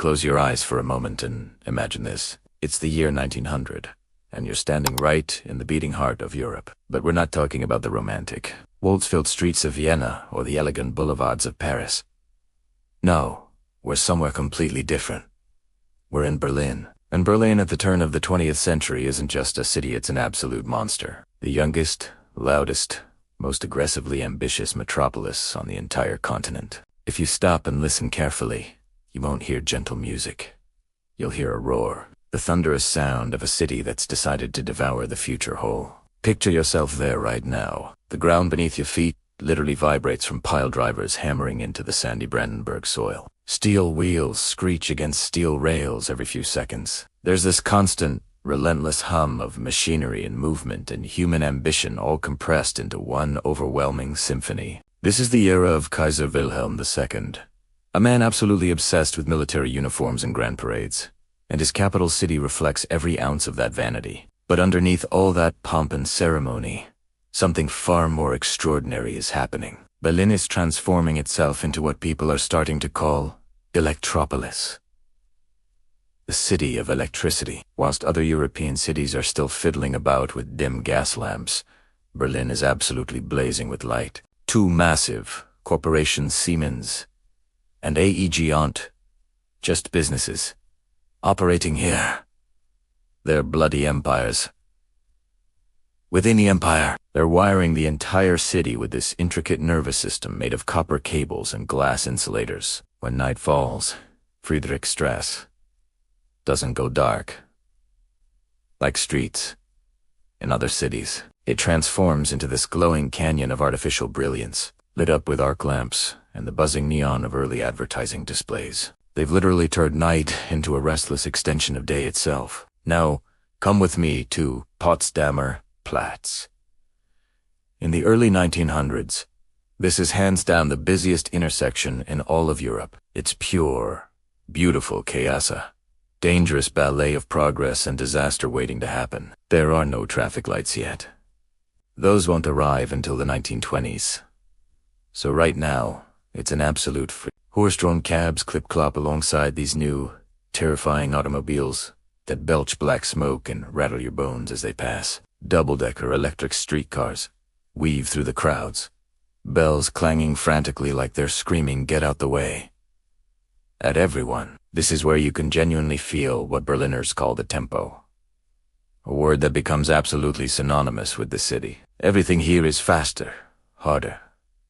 Close your eyes for a moment and imagine this. It's the year 1900, and you're standing right in the beating heart of Europe. But we're not talking about the romantic, waltz-filled streets of Vienna or the elegant boulevards of Paris. No, we're somewhere completely different. We're in Berlin. And Berlin at the turn of the 20th century isn't just a city, it's an absolute monster. The youngest, loudest, most aggressively ambitious metropolis on the entire continent. If you stop and listen carefully, you won't hear gentle music. You'll hear a roar, the thunderous sound of a city that's decided to devour the future whole. Picture yourself there right now. The ground beneath your feet literally vibrates from pile drivers hammering into the sandy Brandenburg soil. Steel wheels screech against steel rails every few seconds. There's this constant, relentless hum of machinery and movement and human ambition all compressed into one overwhelming symphony. This is the era of Kaiser Wilhelm II, a man absolutely obsessed with military uniforms and grand parades, and his capital city reflects every ounce of that vanity. But underneath all that pomp and ceremony, something far more extraordinary is happening. Berlin is transforming itself into what people are starting to call Electropolis. The city of electricity. Whilst other European cities are still fiddling about with dim gas lamps, Berlin is absolutely blazing with light. Two massive corporations, Siemens and AEG, aren't just businesses operating here. They're bloody empires. Within the empire, they're wiring the entire city with this intricate nervous system made of copper cables and glass insulators. When night falls, Friedrichstrasse doesn't go dark. Like streets in other cities, it transforms into this glowing canyon of artificial brilliance, lit up with arc lamps and the buzzing neon of early advertising displays. They've literally turned night into a restless extension of day itself. Now, come with me to Potsdamer Platz. In the early 1900s, this is hands down the busiest intersection in all of Europe. It's pure, beautiful chaos, a dangerous ballet of progress and disaster waiting to happen. There are no traffic lights yet. Those won't arrive until the 1920s. So right now, it's an absolute free. Horse-drawn cabs clip-clop alongside these new, terrifying automobiles that belch black smoke and rattle your bones as they pass. Double-decker electric streetcars weave through the crowds, bells clanging frantically like they're screaming, "Get out the way!" at everyone. This is where you can genuinely feel what Berliners call the tempo, a word that becomes absolutely synonymous with the city. Everything here is faster, harder,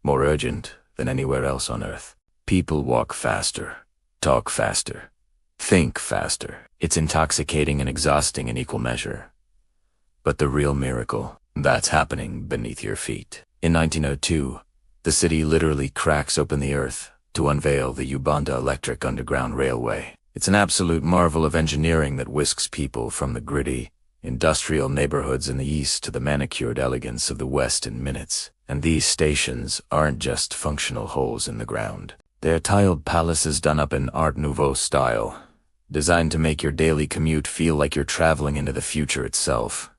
more urgent than anywhere else on Earth. People walk faster, talk faster, think faster. It's intoxicating and exhausting in equal measure. But the real miracle, that's happening beneath your feet. In 1902, the city literally cracks open the earth to unveil the U-Bahn electric underground railway. It's an absolute marvel of engineering that whisks people from the gritty, industrial neighborhoods in the east to the manicured elegance of the west in minutes. And these stations aren't just functional holes in the ground. They're tiled palaces done up in Art Nouveau style, designed to make your daily commute feel like you're traveling into the future itself.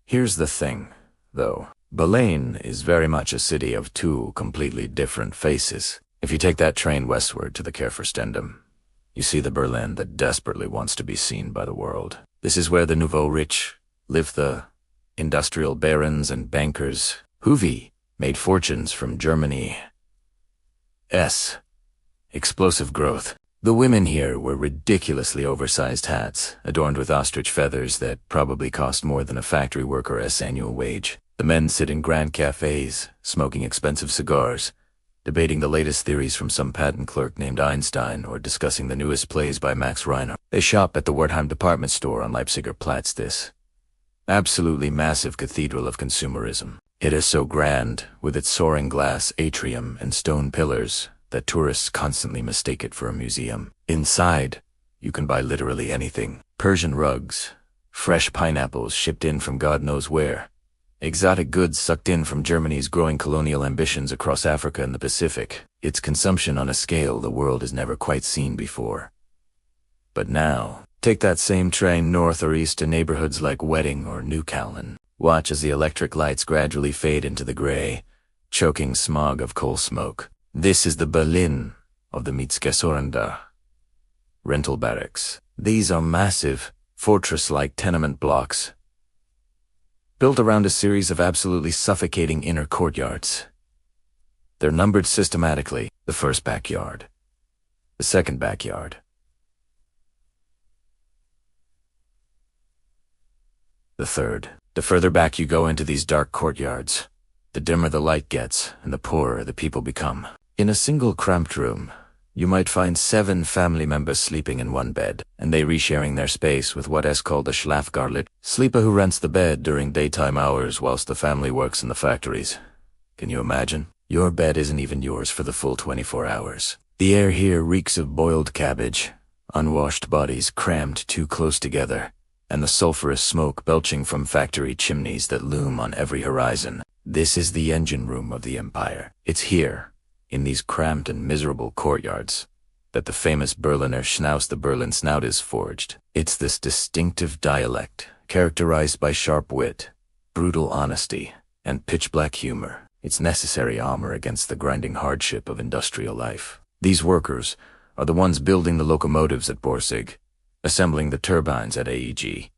Here's the thing, though. Berlin is very much a city of two completely different faces. If you take that train westward to the Kerfurstendam, you see the Berlin that desperately wants to be seen by the world. This is where the nouveau rich live, the industrial barons and bankers who've made fortunes from Germany's explosive growth. The women here wear ridiculously oversized hats, adorned with ostrich feathers that probably cost more than a factory worker's annual wage. The men sit in grand cafés, smoking expensive cigars, debating the latest theories from some patent clerk named Einstein, or discussing the newest plays by Max Reinhardt. They shop at the Wertheim department store on Leipziger Platz, this absolutely massive cathedral of consumerism. It is so grand, with its soaring glass atrium and stone pillars, that tourists constantly mistake it for a museum. Inside, you can buy literally anything. Persian rugs, fresh pineapples shipped in from God knows where, exotic goods sucked in from Germany's growing colonial ambitions across Africa and the Pacific. It's consumption on a scale the world has never quite seen before. But now, take that same train north or east to neighborhoods like Wedding or Neukölln. Watch as the electric lights gradually fade into the gray, choking smog of coal smoke. This is the Berlin of the Mietskaserender. rental barracks. These are massive, fortress-like tenement blocks, built around a series of absolutely suffocating inner courtyards. They're numbered systematically: the first backyard, the second backyard, the third. The further back you go into these dark courtyards, the dimmer the light gets and the poorer the people become. In a single cramped room, you might find 7 family members sleeping in one bed, and they resharing their space with what is called a Schlafgarlit, sleeper who rents the bed during daytime hours whilst the family works in the factories. Can you imagine? Your bed isn't even yours for the full 24 hours. The air here reeks of boiled cabbage, unwashed bodies crammed too close together, and the sulphurous smoke belching from factory chimneys that loom on every horizon. This is the engine room of the empire. It's here, in these cramped and miserable courtyards, that the famous Berliner Schnauz, the Berlin Snout, is forged. It's this distinctive dialect, characterized by sharp wit, brutal honesty, and pitch-black humor. It's necessary armor against the grinding hardship of industrial life. These workers are the ones building the locomotives at Borsig, assembling the turbines at AEG,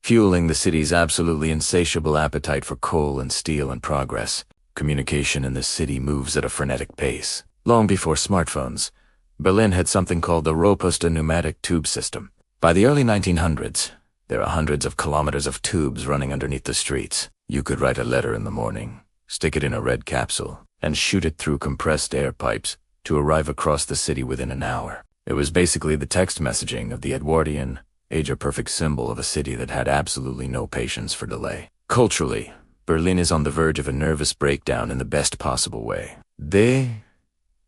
fueling the city's absolutely insatiable appetite for coal and steel and progress. Communication in the city moves at a frenetic pace. Long before smartphones, Berlin had something called the Robusta pneumatic tube system. By the early 1900s, there are hundreds of kilometers of tubes running underneath the streets. You could write a letter in the morning, stick it in a red capsule, and shoot it through compressed air pipes to arrive across the city within an hour. It was basically the text messaging of the Edwardian, age-perfect symbol of a city that had absolutely no patience for delay. Culturally, Berlin is on the verge of a nervous breakdown in the best possible way. The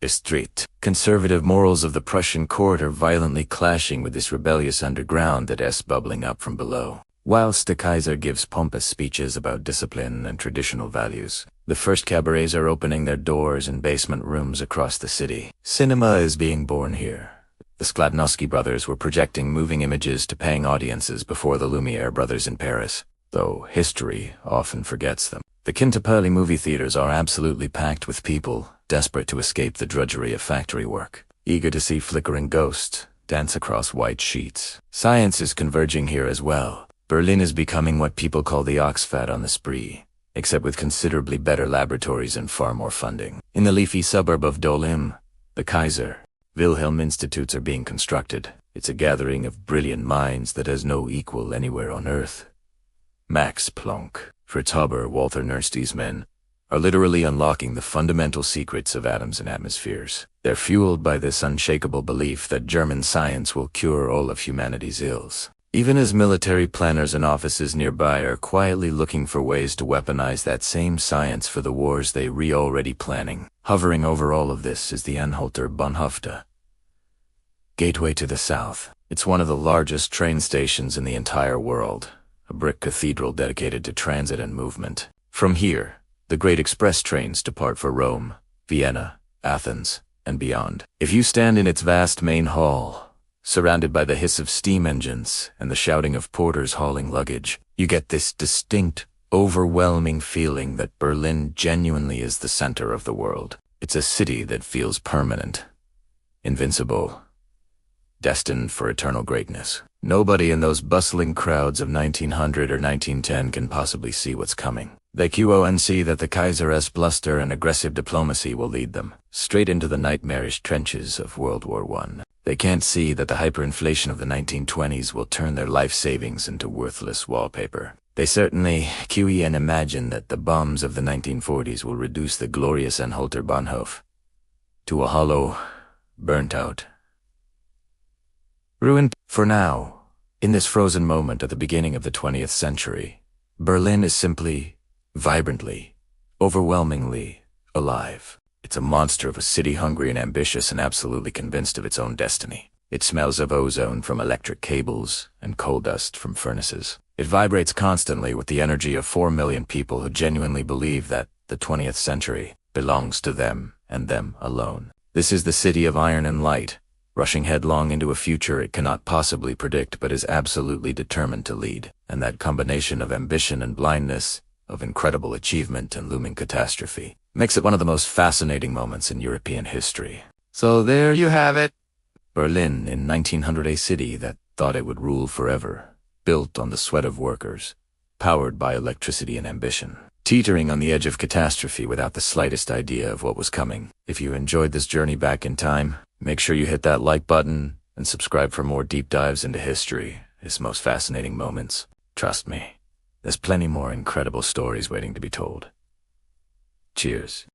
street. Conservative morals of the Prussian court are violently clashing with this rebellious underground that is bubbling up from below. Whilst the Kaiser gives pompous speeches about discipline and traditional values, the first cabarets are opening their doors in basement rooms across the city. Cinema is being born here. The Skladnowski brothers were projecting moving images to paying audiences before the Lumiere brothers in Paris, though history often forgets them. The Kintaperli movie theaters are absolutely packed with people desperate to escape the drudgery of factory work, eager to see flickering ghosts dance across white sheets. Science is converging here as well. Berlin is becoming what people call the Oxford on the spree, except with considerably better laboratories and far more funding. In the leafy suburb of Dolim, the Kaiser Wilhelm Institutes are being constructed. It's a gathering of brilliant minds that has no equal anywhere on Earth. Max Planck, Fritz Haber, Walther Nernst's men are literally unlocking the fundamental secrets of atoms and atmospheres. They're fueled by this unshakable belief that German science will cure all of humanity's ills. Even as military planners and offices nearby are quietly looking for ways to weaponize that same science for the wars they already planning. Hovering over all of this is the Anhalter Bahnhofte, gateway to the south. It's one of the largest train stations in the entire world, a brick cathedral dedicated to transit and movement. From here, the great express trains depart for Rome, Vienna, Athens, and beyond. If you stand in its vast main hall, surrounded by the hiss of steam engines and the shouting of porters hauling luggage, you get this distinct, overwhelming feeling that Berlin genuinely is the center of the world. It's a city that feels permanent, invincible, destined for eternal greatness. Nobody in those bustling crowds of 1900 or 1910 can possibly see what's coming. They QONC that the Kaiser's bluster and aggressive diplomacy will lead them straight into the nightmarish trenches of World War I. They can't see that the hyperinflation of the 1920s will turn their life savings into worthless wallpaper. They certainly QEN imagine that the bombs of the 1940s will reduce the glorious Anhalter Bahnhof to a hollow, burnt-out ruin. For now, in this frozen moment at the beginning of the 20th century, Berlin is simply, vibrantly, overwhelmingly alive. It's a monster of a city hungry and ambitious and absolutely convinced of its own destiny. It smells of ozone from electric cables and coal dust from furnaces. It vibrates constantly with the energy of 4 million people who genuinely believe that the 20th century belongs to them and them alone. This is the city of iron and light, rushing headlong into a future it cannot possibly predict but is absolutely determined to lead. And that combination of ambition and blindness, of incredible achievement and looming catastrophe, makes it one of the most fascinating moments in European history. So there you have it. Berlin in 1900, a city that thought it would rule forever, built on the sweat of workers, powered by electricity and ambition, teetering on the edge of catastrophe without the slightest idea of what was coming. If you enjoyed this journey back in time, make sure you hit that like button and subscribe for more deep dives into history, its most fascinating moments. Trust me, there's plenty more incredible stories waiting to be told. Cheers.